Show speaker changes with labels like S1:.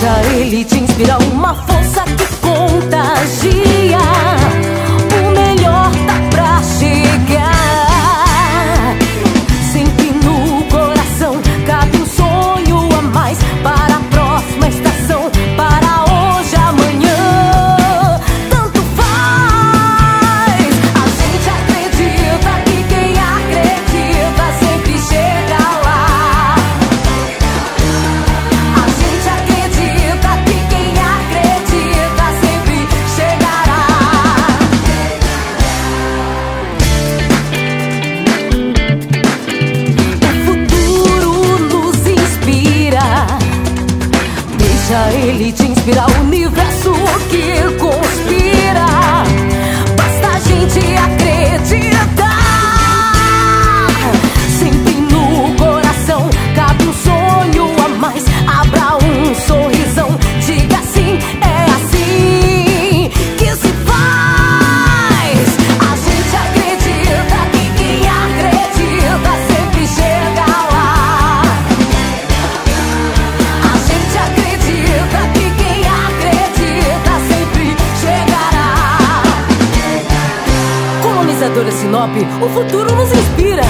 S1: Deixa ele te inspirar, uma força que contagia. O melhor tá pra chegar. Sempre no coração cabe um sonho a mais, para a próxima estação, para hoje, amanhã. Tanto faz. A gente acredita que quem acredita sempre chega lá. A gente acredita que quem acredita sempre chegará. O futuro nos inspira. Deixa ele te inspirar, o universo que conspira. Basta a gente acreditar. Sempre no coração cabe um sonho a mais. Abra um sorrisão, diga sim, é assim que se faz. A gente acredita que quem acredita sempre chega lá. A gente acredita que quem acredita sempre chegará. Colonizadora Sinop, o futuro nos inspira.